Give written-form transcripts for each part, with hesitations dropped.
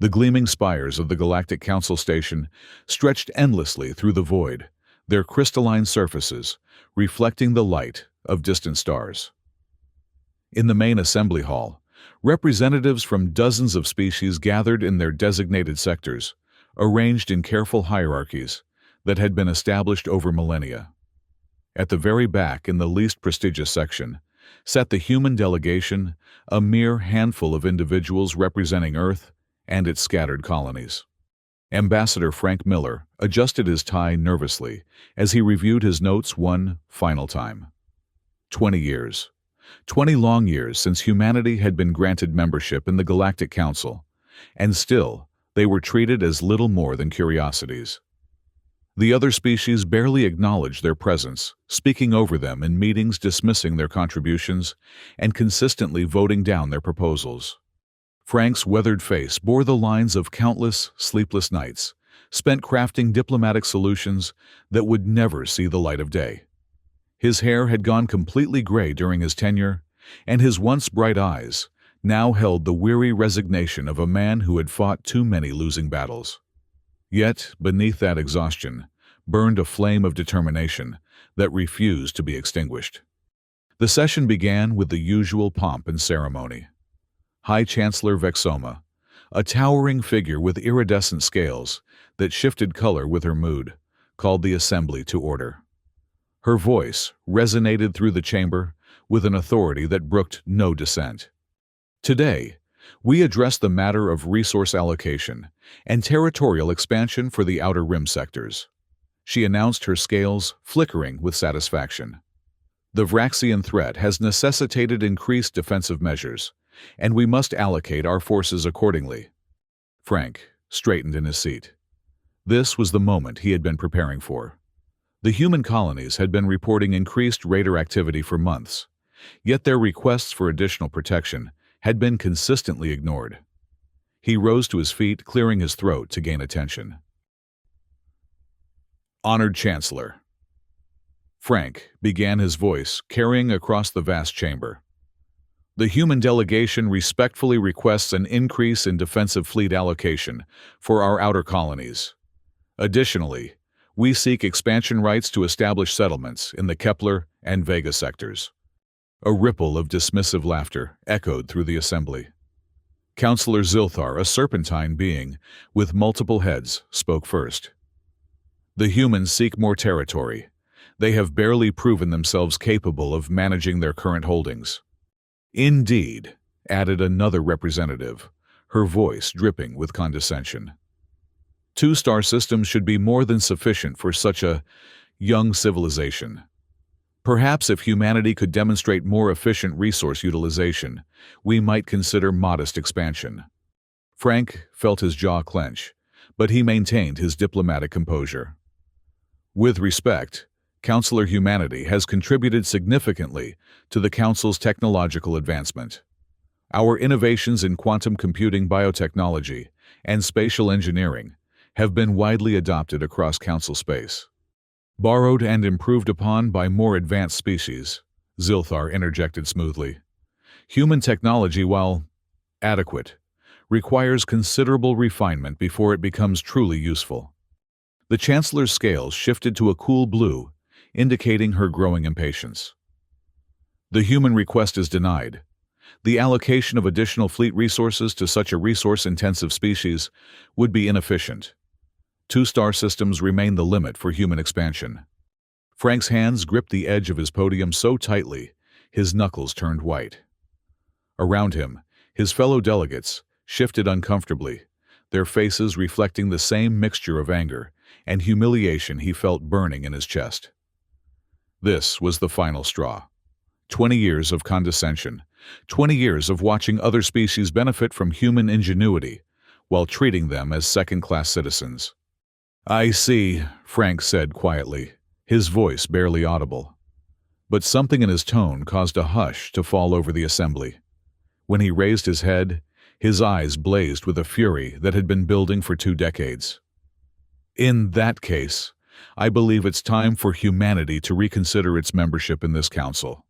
The gleaming spires of the Galactic Council Station stretched endlessly through the void, their crystalline surfaces reflecting the light of distant stars. In the main assembly hall, representatives from dozens of species gathered in their designated sectors, arranged in careful hierarchies that had been established over millennia. At the very back, in the least prestigious section, sat the human delegation, a mere handful of individuals representing Earth and its scattered colonies. Ambassador Frank Miller adjusted his tie nervously as he reviewed his notes one final time. 20 years. 20 long years since humanity had been granted membership in the Galactic Council, and still they were treated as little more than curiosities. The other species barely acknowledged their presence, speaking over them in meetings, dismissing their contributions, and consistently voting down their proposals. Frank's weathered face bore the lines of countless sleepless nights, spent crafting diplomatic solutions that would never see the light of day. His hair had gone completely gray during his tenure, and his once bright eyes now held the weary resignation of a man who had fought too many losing battles. Yet, beneath that exhaustion, burned a flame of determination that refused to be extinguished. The session began with the usual pomp and ceremony. High Chancellor Vexoma, a towering figure with iridescent scales that shifted color with her mood, called the assembly to order. Her voice resonated through the chamber with an authority that brooked no dissent. Today, we address the matter of resource allocation and territorial expansion for the Outer Rim sectors. She announced, her scales flickering with satisfaction. The Vraxian threat has necessitated increased defensive measures, and we must allocate our forces accordingly. Frank straightened in his seat. This was the moment he had been preparing for. The human colonies had been reporting increased raider activity for months, yet their requests for additional protection had been consistently ignored. He rose to his feet, clearing his throat to gain attention. Honored Chancellor. Frank began, his voice carrying across the vast chamber. The human delegation respectfully requests an increase in defensive fleet allocation for our outer colonies. Additionally, we seek expansion rights to establish settlements in the Kepler and Vega sectors. A ripple of dismissive laughter echoed through the assembly. Councillor Zilthar, a serpentine being with multiple heads, spoke first. The humans seek more territory. They have barely proven themselves capable of managing their current holdings. Indeed, added another representative, her voice dripping with condescension. 2 star systems should be more than sufficient for such a young civilization. Perhaps if humanity could demonstrate more efficient resource utilization, we might consider modest expansion. Frank felt his jaw clench, but he maintained his diplomatic composure. With respect, Councillor Humanity has contributed significantly to the Council's technological advancement. Our innovations in quantum computing, biotechnology, and spatial engineering have been widely adopted across Council space. Borrowed and improved upon by more advanced species, Zilthar interjected smoothly. Human technology, while adequate, requires considerable refinement before it becomes truly useful. The Chancellor's scales shifted to a cool blue, indicating her growing impatience. The human request is denied. The allocation of additional fleet resources to such a resource-intensive species would be inefficient. 2 star systems remain the limit for human expansion. Frank's hands gripped the edge of his podium so tightly, his knuckles turned white. Around him, his fellow delegates shifted uncomfortably, their faces reflecting the same mixture of anger and humiliation he felt burning in his chest. This was the final straw. 20 years of condescension, 20 years of watching other species benefit from human ingenuity while treating them as second-class citizens. I see, Frank said quietly, his voice barely audible. But something in his tone caused a hush to fall over the assembly. When he raised his head, his eyes blazed with a fury that had been building for 2 decades. In that case, I believe it's time for humanity to reconsider its membership in this council.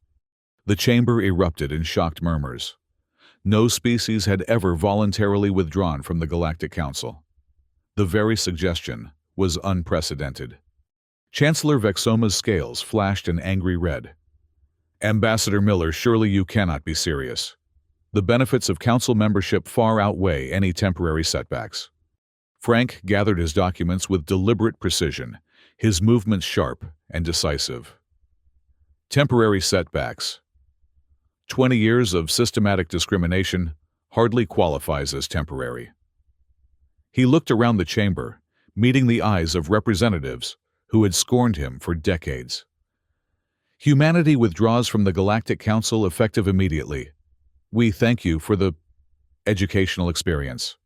The chamber erupted in shocked murmurs. No species had ever voluntarily withdrawn from the Galactic Council. The very suggestion was unprecedented. Chancellor Vexoma's scales flashed an angry red. Ambassador Miller, surely you cannot be serious. The benefits of council membership far outweigh any temporary setbacks. Frank gathered his documents with deliberate precision, his movements sharp and decisive. Temporary setbacks. 20 years of systematic discrimination hardly qualifies as temporary. He looked around the chamber, meeting the eyes of representatives who had scorned him for decades. Humanity withdraws from the Galactic Council effective immediately. We thank you for the educational experience.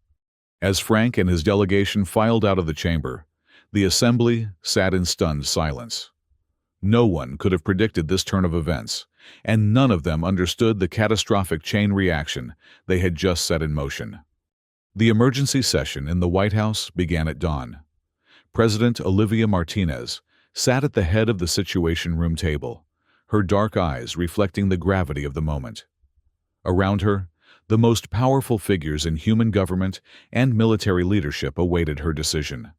As Frank and his delegation filed out of the chamber, the assembly sat in stunned silence. No one could have predicted this turn of events, and none of them understood the catastrophic chain reaction they had just set in motion. The emergency session in the White House began at dawn. President Olivia Martinez sat at the head of the Situation Room table, her dark eyes reflecting the gravity of the moment. Around her, the most powerful figures in human government and military leadership awaited her decision.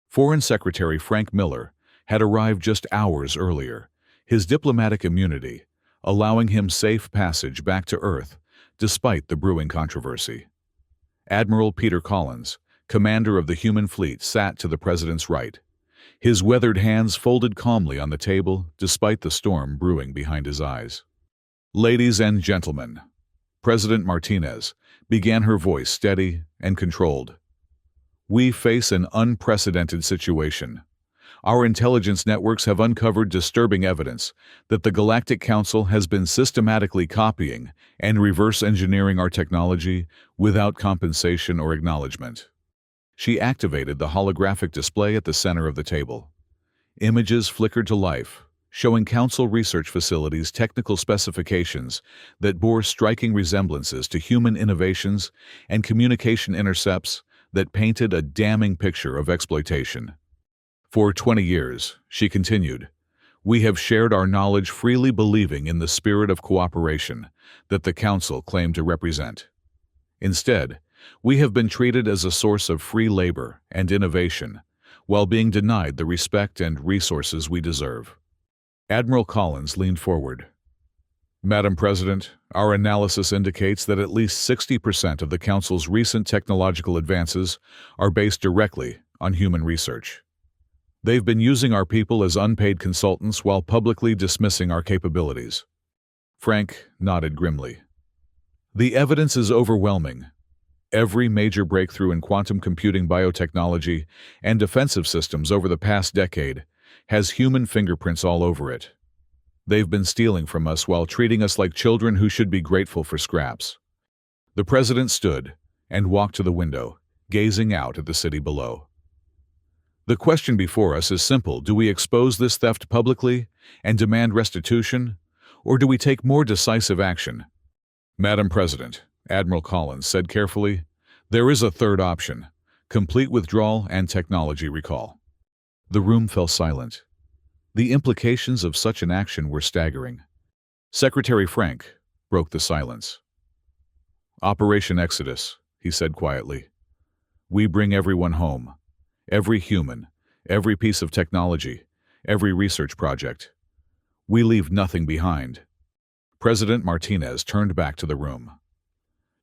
Foreign Secretary Frank Miller had arrived just hours earlier, his diplomatic immunity allowing him safe passage back to Earth despite the brewing controversy. Admiral Peter Collins, commander of the human fleet, sat to the president's right, his weathered hands folded calmly on the table despite the storm brewing behind his eyes. Ladies and gentlemen, President Martinez began, her voice steady and controlled. We face an unprecedented situation. Our intelligence networks have uncovered disturbing evidence that the Galactic Council has been systematically copying and reverse engineering our technology without compensation or acknowledgement. She activated the holographic display at the center of the table. Images flickered to life, showing Council research facilities' technical specifications that bore striking resemblances to human innovations and communication intercepts that painted a damning picture of exploitation. For 20 years, she continued, we have shared our knowledge freely, believing in the spirit of cooperation that the Council claimed to represent. Instead, we have been treated as a source of free labor and innovation, while being denied the respect and resources we deserve. Admiral Collins leaned forward. Madam President, our analysis indicates that at least 60% of the Council's recent technological advances are based directly on human research. They've been using our people as unpaid consultants while publicly dismissing our capabilities. Frank nodded grimly. The evidence is overwhelming. Every major breakthrough in quantum computing, biotechnology, and defensive systems over the past decade has human fingerprints all over it. They've been stealing from us while treating us like children who should be grateful for scraps. The president stood and walked to the window, gazing out at the city below. The question before us is simple. Do we expose this theft publicly and demand restitution, or do we take more decisive action? Madam President, Admiral Collins said carefully, there is a third option: complete withdrawal and technology recall. The room fell silent. The implications of such an action were staggering. Secretary Frank broke the silence. Operation Exodus, he said quietly. We bring everyone home. Every human, every piece of technology, every research project. We leave nothing behind. President Martinez turned back to the room.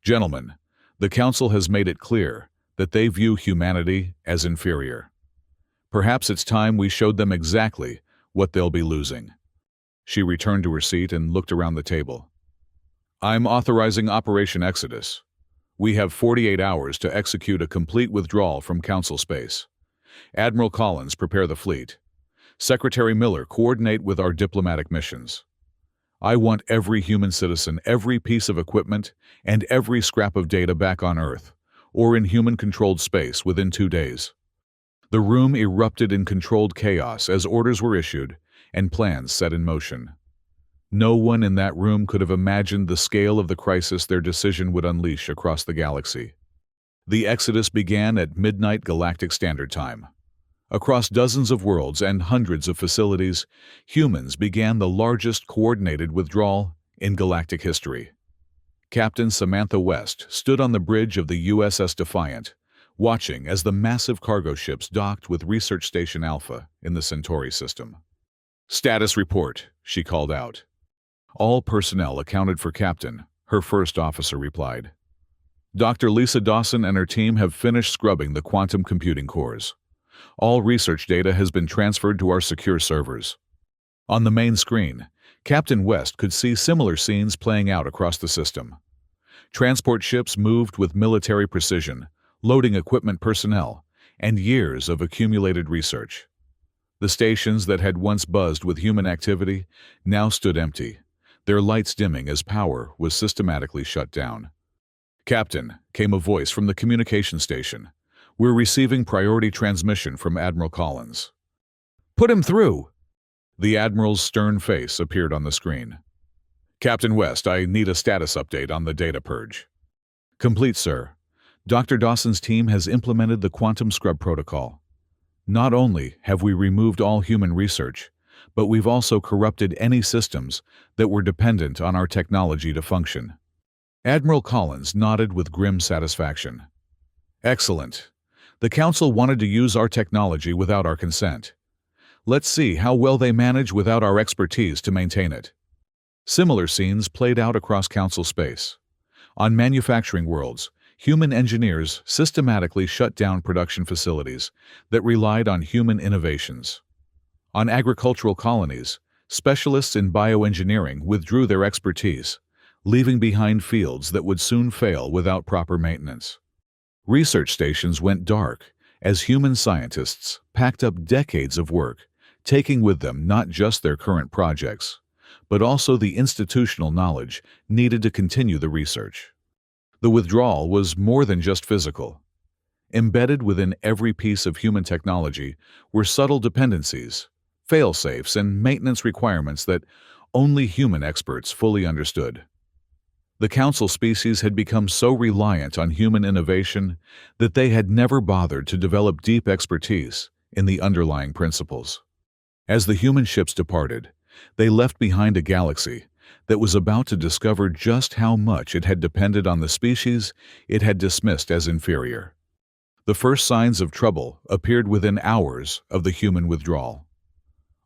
Gentlemen, the Council has made it clear that they view humanity as inferior. Perhaps it's time we showed them exactly what they'll be losing. She returned to her seat and looked around the table. I'm authorizing Operation Exodus. We have 48 hours to execute a complete withdrawal from Council space. Admiral Collins, prepare the fleet. Secretary Miller, coordinate with our diplomatic missions. I want every human citizen, every piece of equipment, and every scrap of data back on Earth, or in human-controlled space within 2 days. The room erupted in controlled chaos as orders were issued and plans set in motion. No one in that room could have imagined the scale of the crisis their decision would unleash across the galaxy. The exodus began at midnight Galactic Standard Time. Across dozens of worlds and hundreds of facilities, humans began the largest coordinated withdrawal in galactic history. Captain Samantha West stood on the bridge of the USS Defiant, watching as the massive cargo ships docked with Research Station Alpha in the Centauri system. "Status report," she called out. "All personnel accounted for, Captain," her first officer replied. "Dr. Lisa Dawson and her team have finished scrubbing the quantum computing cores. All research data has been transferred to our secure servers." On the main screen, Captain West could see similar scenes playing out across the system. Transport ships moved with military precision, loading equipment, personnel, and years of accumulated research. The stations that had once buzzed with human activity now stood empty, their lights dimming as power was systematically shut down. "Captain," came a voice from the communication station. "We're receiving priority transmission from Admiral Collins." "Put him through!" The Admiral's stern face appeared on the screen. "Captain West, I need a status update on the data purge." "Complete, sir. Dr. Dawson's team has implemented the quantum scrub protocol. Not only have we removed all human research, but we've also corrupted any systems that were dependent on our technology to function." Admiral Collins nodded with grim satisfaction. "Excellent. The Council wanted to use our technology without our consent. Let's see how well they manage without our expertise to maintain it." Similar scenes played out across Council space. On manufacturing worlds, human engineers systematically shut down production facilities that relied on human innovations. On agricultural colonies, specialists in bioengineering withdrew their expertise, leaving behind fields that would soon fail without proper maintenance. Research stations went dark as human scientists packed up decades of work, taking with them not just their current projects, but also the institutional knowledge needed to continue the research. The withdrawal was more than just physical. Embedded within every piece of human technology were subtle dependencies, fail-safes, and maintenance requirements that only human experts fully understood. The Council species had become so reliant on human innovation that they had never bothered to develop deep expertise in the underlying principles. As the human ships departed, they left behind a galaxy that was about to discover just how much it had depended on the species it had dismissed as inferior. The first signs of trouble appeared within hours of the human withdrawal.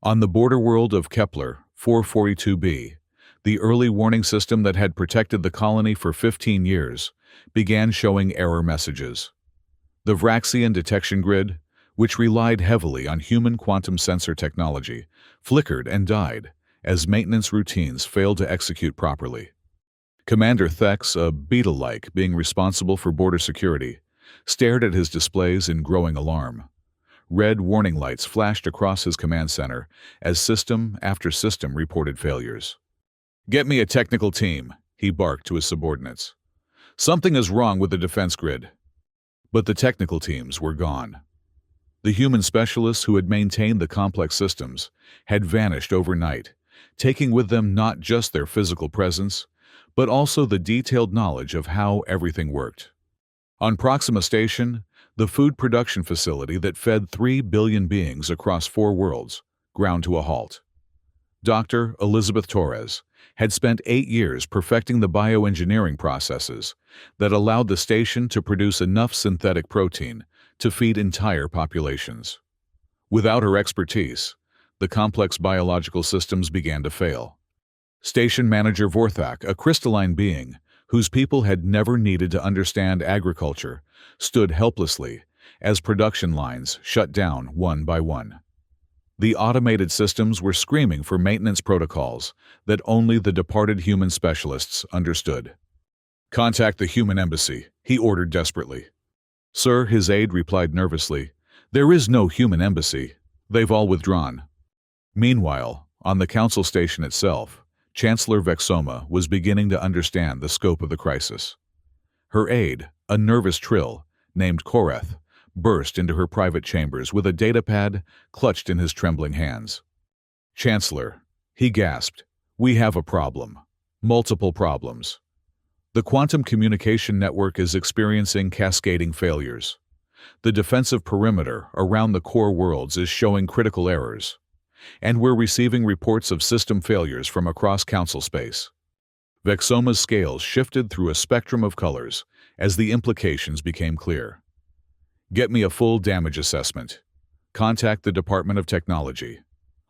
On the border world of Kepler 442b, the early warning system that had protected the colony for 15 years began showing error messages. The Vraxian detection grid, which relied heavily on human quantum sensor technology, flickered and died as maintenance routines failed to execute properly. Commander Thex, a beetle-like being responsible for border security, stared at his displays in growing alarm. Red warning lights flashed across his command center as system after system reported failures. "Get me a technical team," he barked to his subordinates. "Something is wrong with the defense grid." But the technical teams were gone. The human specialists who had maintained the complex systems had vanished overnight, taking with them not just their physical presence, but also the detailed knowledge of how everything worked. On Proxima Station, the food production facility that fed 3 billion beings across 4 worlds, ground to a halt. Dr. Elizabeth Torres had spent 8 years perfecting the bioengineering processes that allowed the station to produce enough synthetic protein to feed entire populations. Without her expertise, the complex biological systems began to fail. Station Manager Vorthak, a crystalline being whose people had never needed to understand agriculture, stood helplessly as production lines shut down one by one. The automated systems were screaming for maintenance protocols that only the departed human specialists understood. "Contact the human embassy," he ordered desperately. "Sir," his aide replied nervously, "there is no human embassy. They've all withdrawn." Meanwhile, on the council station itself, Chancellor Vexoma was beginning to understand the scope of the crisis. Her aide, a nervous trill named Koreth, burst into her private chambers with a datapad clutched in his trembling hands. "Chancellor," he gasped, "we have a problem. Multiple problems. The quantum communication network is experiencing cascading failures. The defensive perimeter around the core worlds is showing critical errors. And we're receiving reports of system failures from across council space." Vexoma's scales shifted through a spectrum of colors as the implications became clear. Get me a full damage assessment. Contact the Department of Technology.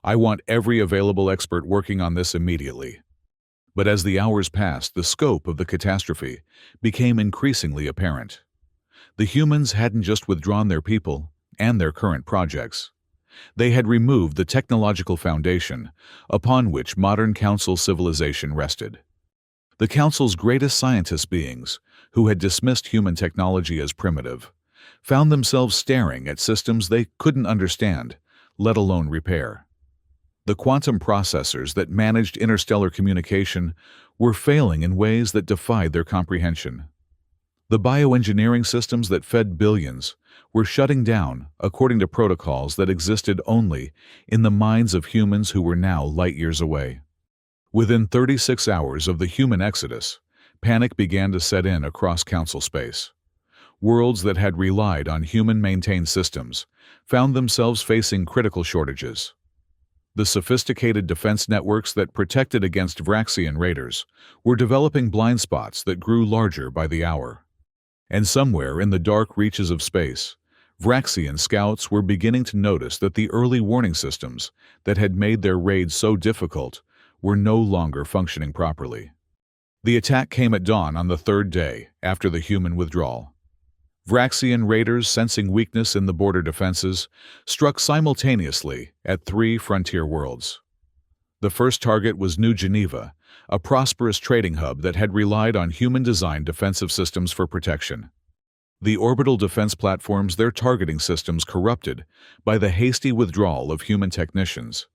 I want every available expert working on this immediately. But as the hours passed, the scope of the catastrophe became increasingly apparent. The humans hadn't just withdrawn their people and their current projects. They had removed the technological foundation upon which modern council civilization rested. The council's greatest scientist beings, who had dismissed human technology as primitive, found themselves staring at systems they couldn't understand, let alone repair. The quantum processors that managed interstellar communication were failing in ways that defied their comprehension. The bioengineering systems that fed billions were shutting down according to protocols that existed only in the minds of humans who were now light years away. Within 36 hours of the human exodus, panic began to set in across council space. Worlds that had relied on human-maintained systems found themselves facing critical shortages. The sophisticated defense networks that protected against Vraxian raiders were developing blind spots that grew larger by the hour. And somewhere in the dark reaches of space, Vraxian scouts were beginning to notice that the early warning systems that had made their raids so difficult were no longer functioning properly. The attack came at dawn on the third day after the human withdrawal. Vraxian raiders, sensing weakness in the border defenses, struck simultaneously at 3 frontier worlds. The first target was New Geneva, a prosperous trading hub that had relied on human-designed defensive systems for protection. The orbital defense platforms, their targeting systems corrupted by the hasty withdrawal of human technicians,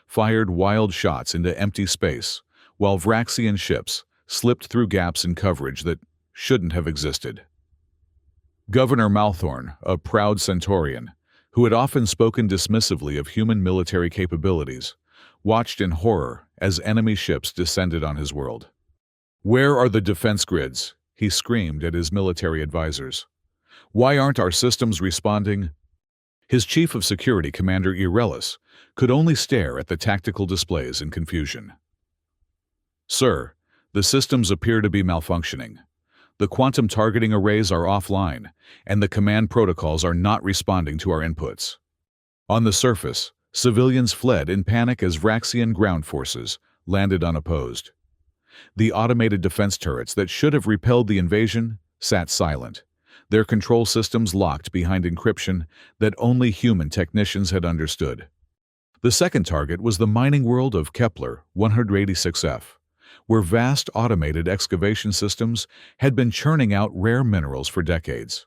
fired wild shots into empty space, while Vraxian ships slipped through gaps in coverage that shouldn't have existed. Governor Malthorn, a proud Centaurian, who had often spoken dismissively of human military capabilities, watched in horror as enemy ships descended on his world. "Where are the defense grids?" he screamed at his military advisors. "Why aren't our systems responding?" His chief of security, Commander Irelis, could only stare at the tactical displays in confusion. "Sir, the systems appear to be malfunctioning. The quantum targeting arrays are offline, and the command protocols are not responding to our inputs." On the surface, civilians fled in panic as Vraxian ground forces landed unopposed. The automated defense turrets that should have repelled the invasion sat silent, their control systems locked behind encryption that only human technicians had understood. The second target was the mining world of Kepler 186f, where vast automated excavation systems had been churning out rare minerals for decades.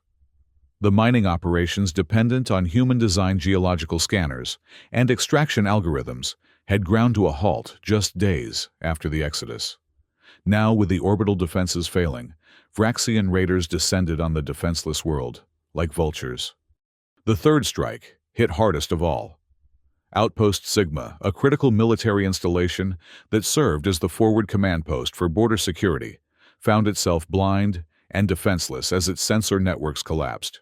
The mining operations, dependent on human-designed geological scanners and extraction algorithms, had ground to a halt just days after the exodus. Now, with the orbital defenses failing, Vraxian raiders descended on the defenseless world, like vultures. The third strike hit hardest of all. Outpost Sigma, a critical military installation that served as the forward command post for border security, found itself blind and defenseless as its sensor networks collapsed.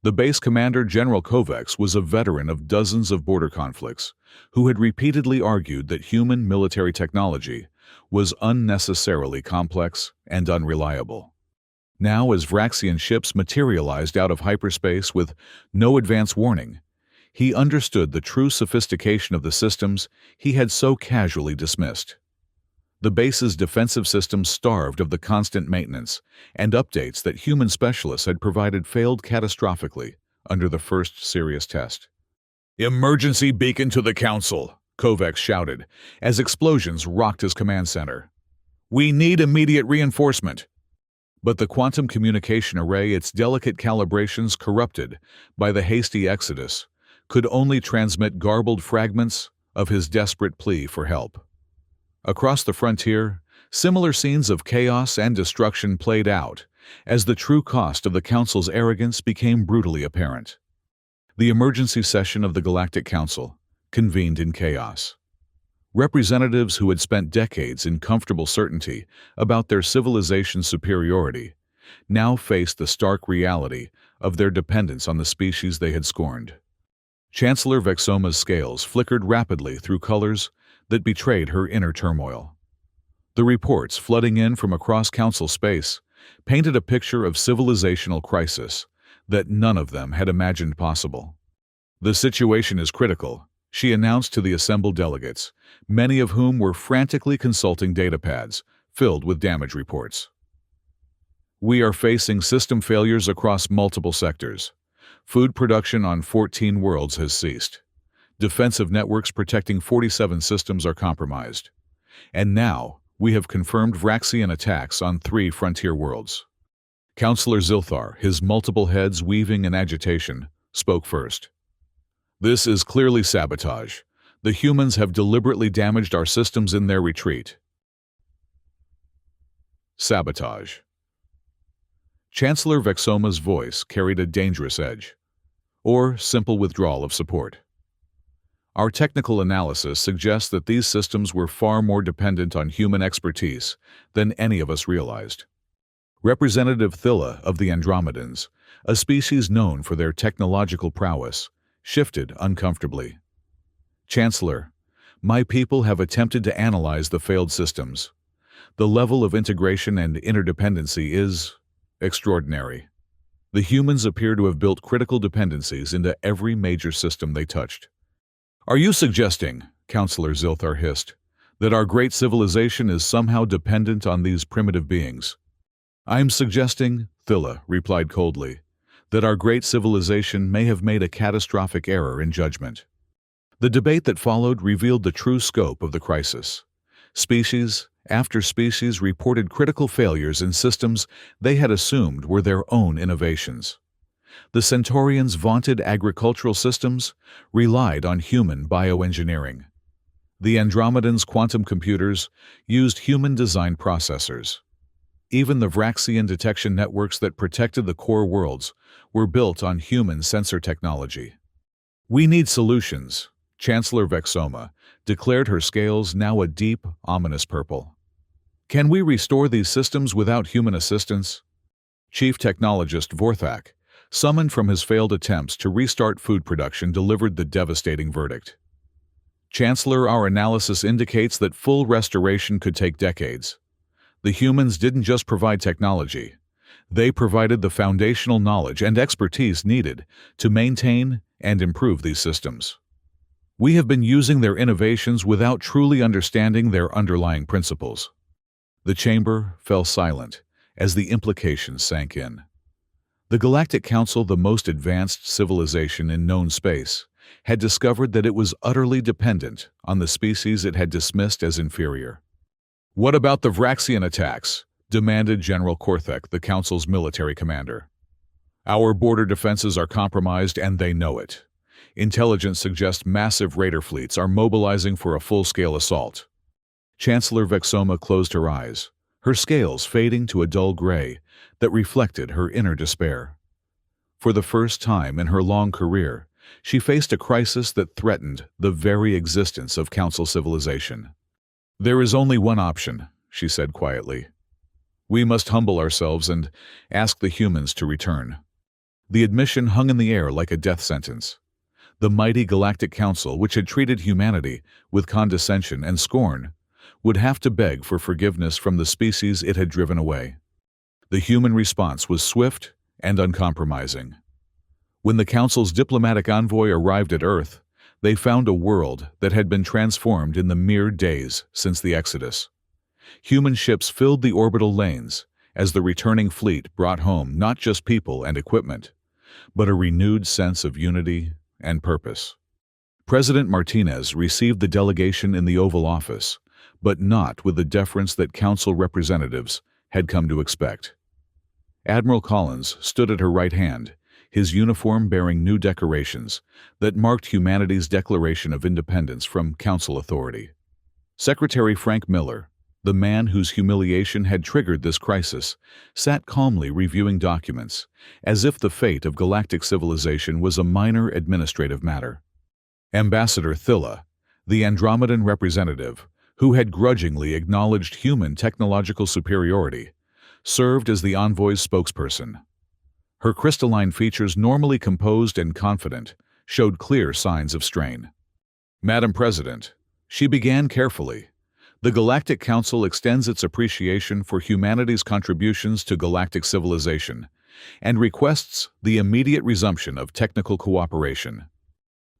The base commander, General Kovacs, was a veteran of dozens of border conflicts who had repeatedly argued that human military technology was unnecessarily complex and unreliable. Now, as Vraxian ships materialized out of hyperspace with no advance warning, he understood the true sophistication of the systems he had so casually dismissed. The base's defensive systems, starved of the constant maintenance and updates that human specialists had provided, failed catastrophically under the first serious test. "Emergency beacon to the Council," Kovacs shouted as explosions rocked his command center. "We need immediate reinforcement." But the quantum communication array, its delicate calibrations corrupted by the hasty exodus, could only transmit garbled fragments of his desperate plea for help. Across the frontier, similar scenes of chaos and destruction played out as the true cost of the Council's arrogance became brutally apparent. The emergency session of the Galactic Council convened in chaos. Representatives who had spent decades in comfortable certainty about their civilization's superiority now faced the stark reality of their dependence on the species they had scorned. Chancellor Vexoma's scales flickered rapidly through colors that betrayed her inner turmoil. The reports flooding in from across Council space painted a picture of civilizational crisis that none of them had imagined possible. "The situation is critical," she announced to the assembled delegates, many of whom were frantically consulting datapads filled with damage reports. "We are facing system failures across multiple sectors. Food production on 14 worlds has ceased. Defensive networks protecting 47 systems are compromised. And now, we have confirmed Vraxian attacks on 3 frontier worlds." Councillor Zilthar, his multiple heads weaving in agitation, spoke first. "This is clearly sabotage. The humans have deliberately damaged our systems in their retreat." Sabotage. Chancellor Vexoma's voice carried a dangerous edge, or simple withdrawal of support. "Our technical analysis suggests that these systems were far more dependent on human expertise than any of us realized." Representative Thilla of the Andromedans, a species known for their technological prowess, shifted uncomfortably. "Chancellor, my people have attempted to analyze the failed systems. The level of integration and interdependency is extraordinary. The humans appear to have built critical dependencies into every major system they touched." "Are you suggesting," Councillor Zilthar hissed, "that our great civilization is somehow dependent on these primitive beings?" "I am suggesting," Thilla replied coldly, "that our great civilization may have made a catastrophic error in judgment." The debate that followed revealed the true scope of the crisis. Species after species reported critical failures in systems they had assumed were their own innovations. The Centaurians' vaunted agricultural systems relied on human bioengineering. The Andromedans' quantum computers used human-designed processors. Even the Vraxian detection networks that protected the core worlds were built on human sensor technology. "We need solutions," Chancellor Vexoma declared, her scales now a deep, ominous purple. "Can we restore these systems without human assistance?" Chief Technologist Vorthak, summoned from his failed attempts to restart food production, delivered the devastating verdict. "Chancellor, our analysis indicates that full restoration could take decades. The humans didn't just provide technology. They provided the foundational knowledge and expertise needed to maintain and improve these systems. We have been using their innovations without truly understanding their underlying principles." The chamber fell silent as the implications sank in. The Galactic Council, the most advanced civilization in known space, had discovered that it was utterly dependent on the species it had dismissed as inferior. "What about the Vraxian attacks?" demanded General Korthek, the Council's military commander. "Our border defenses are compromised, and they know it. Intelligence suggests massive raider fleets are mobilizing for a full-scale assault." Chancellor Vexoma closed her eyes, her scales fading to a dull gray that reflected her inner despair. For the first time in her long career, she faced a crisis that threatened the very existence of Council civilization. "There is only one option," she said quietly. "We must humble ourselves and ask the humans to return." The admission hung in the air like a death sentence. The mighty Galactic Council, which had treated humanity with condescension and scorn, would have to beg for forgiveness from the species it had driven away. The human response was swift and uncompromising. When the Council's diplomatic envoy arrived at Earth, they found a world that had been transformed in the mere days since the Exodus. Human ships filled the orbital lanes as the returning fleet brought home not just people and equipment, but a renewed sense of unity and purpose. President Martinez received the delegation in the Oval Office, but not with the deference that Council representatives had come to expect. Admiral Collins stood at her right hand, his uniform bearing new decorations that marked humanity's declaration of independence from Council authority. Secretary Frank Miller, the man whose humiliation had triggered this crisis, sat calmly reviewing documents, as if the fate of galactic civilization was a minor administrative matter. Ambassador Thilla, the Andromedan representative, who had grudgingly acknowledged human technological superiority, served as the envoy's spokesperson. Her crystalline features, normally composed and confident, showed clear signs of strain. "Madam President," she began carefully, The Galactic Council extends its appreciation for humanity's contributions to galactic civilization and requests the immediate resumption of technical cooperation.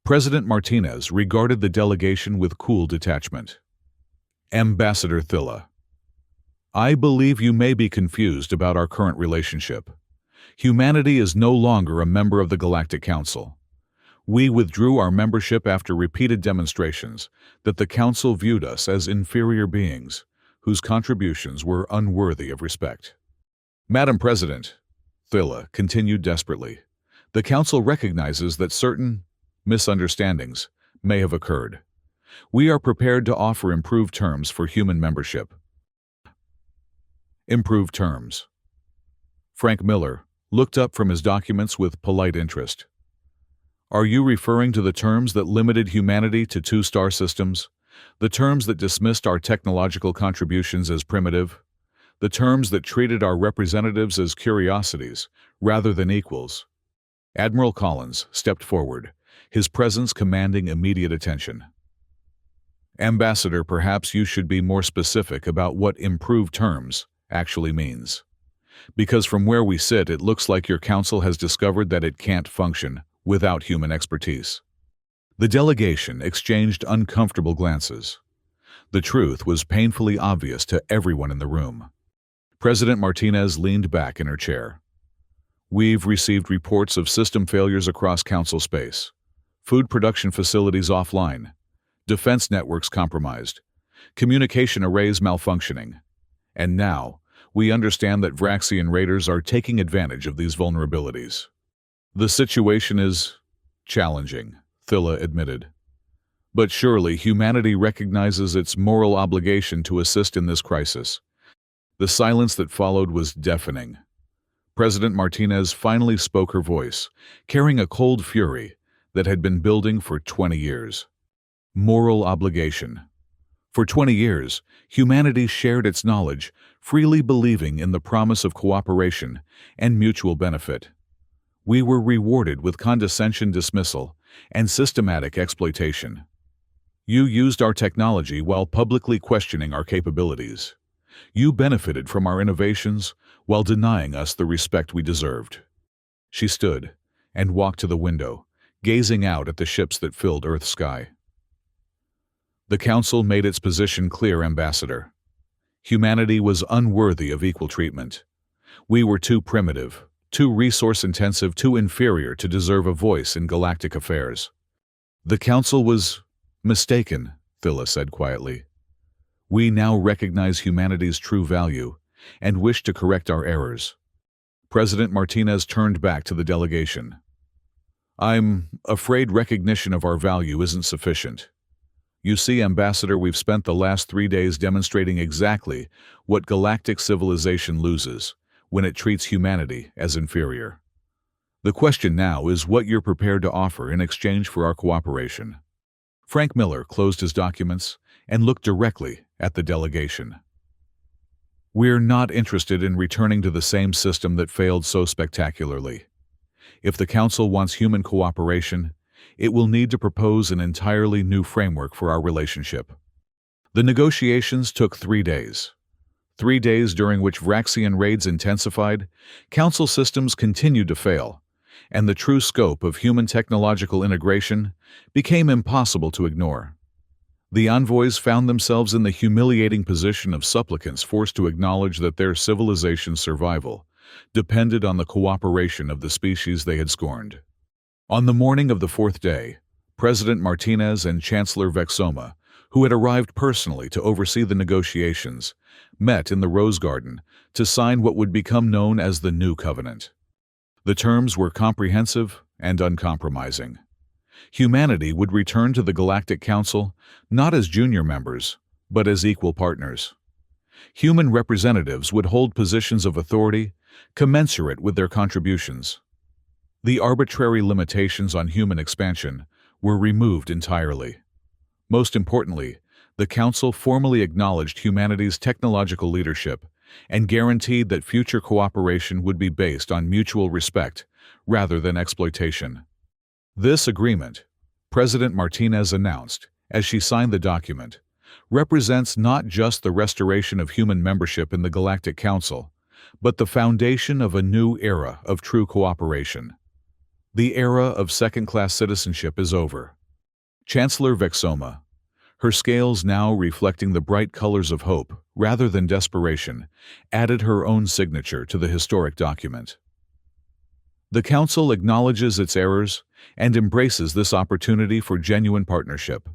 President Martinez regarded the delegation with cool detachment. Ambassador Thilla, I believe you may be confused about our current relationship. Humanity is no longer a member of the Galactic Council. We withdrew our membership after repeated demonstrations that the Council viewed us as inferior beings, whose contributions were unworthy of respect. Madam President, Thilla continued desperately, the Council recognizes that certain misunderstandings may have occurred. We are prepared to offer improved terms for human membership. Improved terms. Frank Miller looked up from his documents with polite interest. Are you referring to the terms that limited humanity to 2-star systems? The terms that dismissed our technological contributions as primitive? The terms that treated our representatives as curiosities rather than equals? Admiral Collins stepped forward, his presence commanding immediate attention. Ambassador, perhaps you should be more specific about what improved terms actually means. Because from where we sit, it looks like your council has discovered that it can't function without human expertise. The delegation exchanged uncomfortable glances. The truth was painfully obvious to everyone in the room. President Martinez leaned back in her chair. We've received reports of system failures across council space, food production facilities offline, defense networks compromised, communication arrays malfunctioning, and now we understand that Vraxian raiders are taking advantage of these vulnerabilities. The situation is challenging, Thilla admitted. But surely humanity recognizes its moral obligation to assist in this crisis. The silence that followed was deafening. President Martinez finally spoke, her voice carrying a cold fury that had been building for 20 years. Moral obligation. For 20 years, humanity shared its knowledge, freely believing in the promise of cooperation and mutual benefit. We were rewarded with condescension, dismissal, and systematic exploitation. You used our technology while publicly questioning our capabilities. You benefited from our innovations while denying us the respect we deserved. She stood and walked to the window, gazing out at the ships that filled Earth's sky. The Council made its position clear, Ambassador. Humanity was unworthy of equal treatment. We were too primitive, too resource-intensive, too inferior to deserve a voice in galactic affairs. The Council was mistaken, Thilla said quietly. We now recognize humanity's true value and wish to correct our errors. President Martinez turned back to the delegation. I'm afraid recognition of our value isn't sufficient. You see, Ambassador, we've spent the last 3 days demonstrating exactly what galactic civilization loses when it treats humanity as inferior. The question now is what you're prepared to offer in exchange for our cooperation. Frank Miller closed his documents and looked directly at the delegation. We're not interested in returning to the same system that failed so spectacularly. If the Council wants human cooperation, it will need to propose an entirely new framework for our relationship. The negotiations took 3 days. 3 days during which Vraxian raids intensified, Council systems continued to fail, and the true scope of human technological integration became impossible to ignore. The envoys found themselves in the humiliating position of supplicants forced to acknowledge that their civilization's survival depended on the cooperation of the species they had scorned. On the morning of the 4th day, President Martinez and Chancellor Vexoma, who had arrived personally to oversee the negotiations, met in the Rose Garden to sign what would become known as the New Covenant. The terms were comprehensive and uncompromising. Humanity would return to the Galactic Council not as junior members, but as equal partners. Human representatives would hold positions of authority commensurate with their contributions. The arbitrary limitations on human expansion were removed entirely. Most importantly, the Council formally acknowledged humanity's technological leadership and guaranteed that future cooperation would be based on mutual respect rather than exploitation. This agreement, President Martinez announced as she signed the document, represents not just the restoration of human membership in the Galactic Council, but the foundation of a new era of true cooperation. The era of second-class citizenship is over. Chancellor Vexoma, her scales now reflecting the bright colors of hope rather than desperation, added her own signature to the historic document. The Council acknowledges its errors and embraces this opportunity for genuine partnership.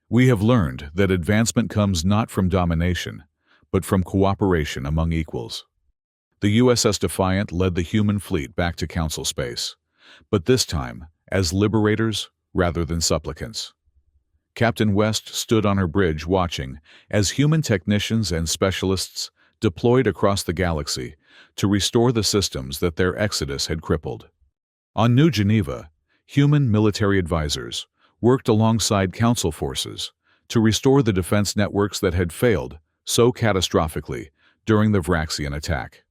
We have learned that advancement comes not from domination, but from cooperation among equals. The USS Defiant led the human fleet back to Council space, but this time as liberators rather than supplicants. Captain West stood on her bridge watching as human technicians and specialists deployed across the galaxy to restore the systems that their exodus had crippled. On New Geneva, human military advisors worked alongside Council forces to restore the defense networks that had failed so catastrophically during the Vraxian attack.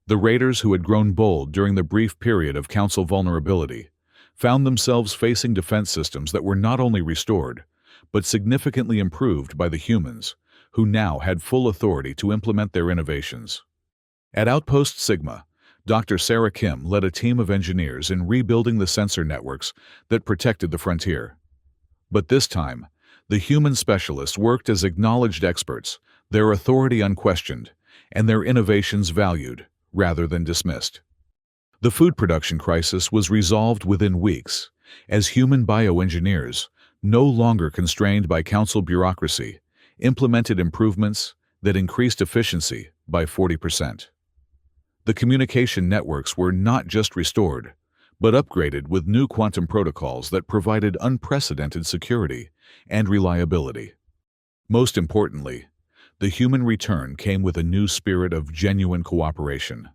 The raiders who had grown bold during the brief period of Council vulnerability found themselves facing defense systems that were not only restored, but significantly improved by the humans, who now had full authority to implement their innovations. At Outpost Sigma, Dr. Sarah Kim led a team of engineers in rebuilding the sensor networks that protected the frontier. But this time, the human specialists worked as acknowledged experts, their authority unquestioned, and their innovations valued rather than dismissed. The food production crisis was resolved within weeks, as human bioengineers, no longer constrained by Council bureaucracy, implemented improvements that increased efficiency by 40%. The communication networks were not just restored, but upgraded with new quantum protocols that provided unprecedented security and reliability. Most importantly, the human return came with a new spirit of genuine cooperation.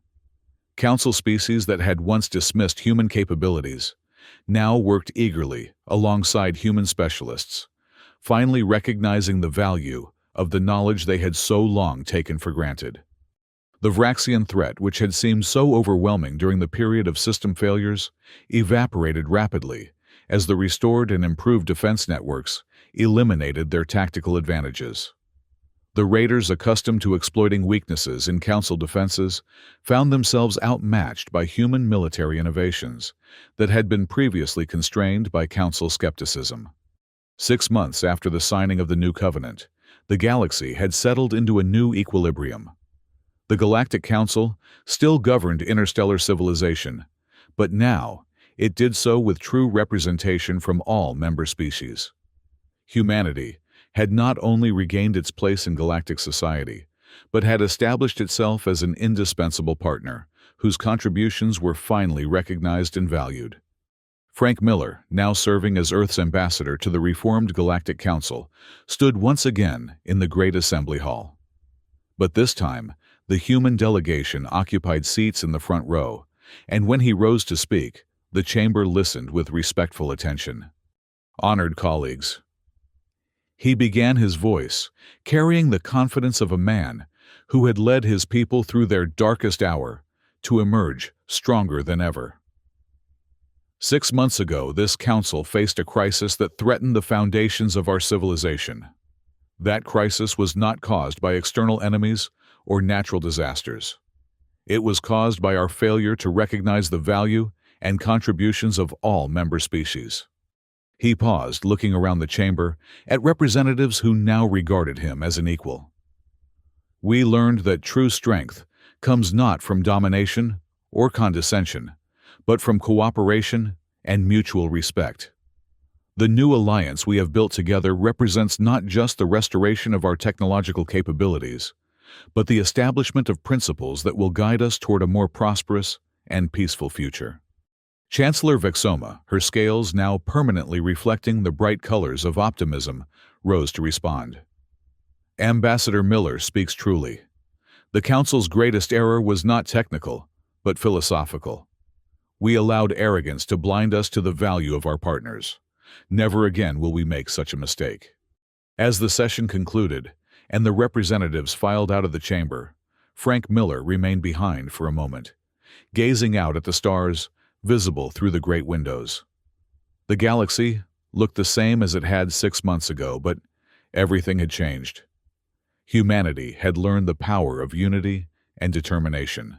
Council species that had once dismissed human capabilities now worked eagerly alongside human specialists, finally recognizing the value of the knowledge they had so long taken for granted. The Vraxian threat, which had seemed so overwhelming during the period of system failures, evaporated rapidly as the restored and improved defense networks eliminated their tactical advantages. The raiders accustomed to exploiting weaknesses in Council defenses found themselves outmatched by human military innovations that had been previously constrained by Council skepticism. 6 months after the signing of the new covenant, the galaxy had settled into a new equilibrium. The Galactic Council still governed interstellar civilization, but now it did so with true representation from all member species. Humanity had not only regained its place in galactic society, but had established itself as an indispensable partner, whose contributions were finally recognized and valued. Frank Miller, now serving as Earth's ambassador to the reformed Galactic Council, stood once again in the Great Assembly Hall. But this time, the human delegation occupied seats in the front row, and when he rose to speak, the chamber listened with respectful attention. Honored colleagues, he began his voice, carrying the confidence of a man who had led his people through their darkest hour to emerge stronger than ever. 6 months ago, this council faced a crisis that threatened the foundations of our civilization. That crisis was not caused by external enemies or natural disasters. It was caused by our failure to recognize the value and contributions of all member species. He paused, looking around the chamber at representatives who now regarded him as an equal. We learned that true strength comes not from domination or condescension, but from cooperation and mutual respect. The new alliance we have built together represents not just the restoration of our technological capabilities, but the establishment of principles that will guide us toward a more prosperous and peaceful future. Chancellor Vexoma, her scales now permanently reflecting the bright colors of optimism, rose to respond. Ambassador Miller speaks truly. The Council's greatest error was not technical, but philosophical. We allowed arrogance to blind us to the value of our partners. Never again will we make such a mistake. As the session concluded, and the representatives filed out of the chamber, Frank Miller remained behind for a moment, gazing out at the stars visible through the great windows. The galaxy looked the same as it had 6 months ago, but Everything had changed. Humanity had learned the power of unity and determination.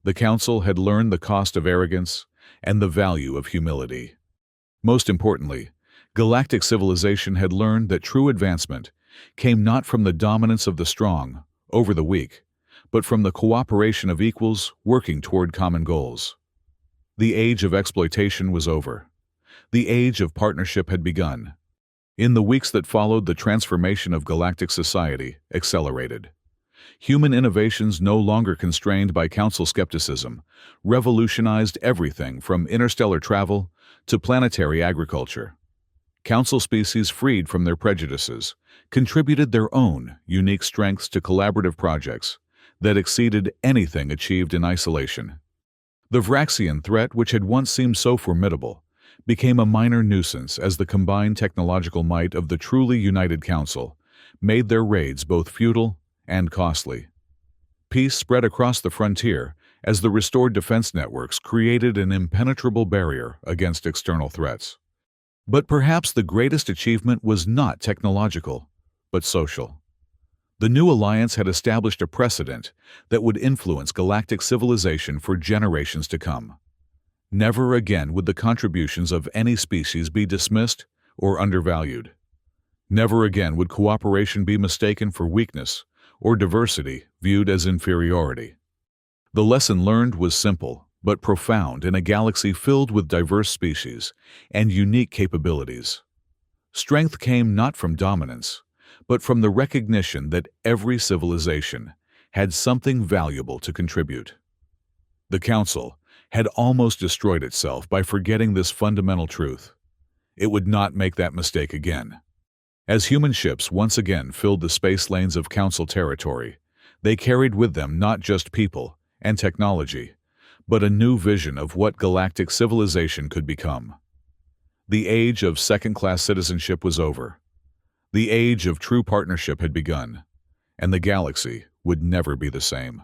The Council had learned the cost of arrogance and the value of humility. Most importantly, galactic civilization had learned that true advancement came not from the dominance of the strong over the weak, but from the cooperation of equals working toward common goals. The age of exploitation was over. The age of partnership had begun. In the weeks that followed, the transformation of galactic society accelerated. Human innovations, no longer constrained by Council skepticism, revolutionized everything from interstellar travel to planetary agriculture. Council species, freed from their prejudices, contributed their own unique strengths to collaborative projects that exceeded anything achieved in isolation. The Vraxian threat, which had once seemed so formidable, became a minor nuisance as the combined technological might of the truly united Council made their raids both futile and costly. Peace spread across the frontier as the restored defense networks created an impenetrable barrier against external threats. But perhaps the greatest achievement was not technological, but social. The new alliance had established a precedent that would influence galactic civilization for generations to come. Never again would the contributions of any species be dismissed or undervalued. Never again would cooperation be mistaken for weakness or diversity viewed as inferiority. The lesson learned was simple but profound in a galaxy filled with diverse species and unique capabilities. Strength came not from dominance, but from the recognition that every civilization had something valuable to contribute. The Council had almost destroyed itself by forgetting this fundamental truth. It would not make that mistake again. As human ships once again filled the space lanes of Council territory, they carried with them not just people and technology, but a new vision of what galactic civilization could become. The age of second-class citizenship was over. The age of true partnership had begun, and the galaxy would never be the same.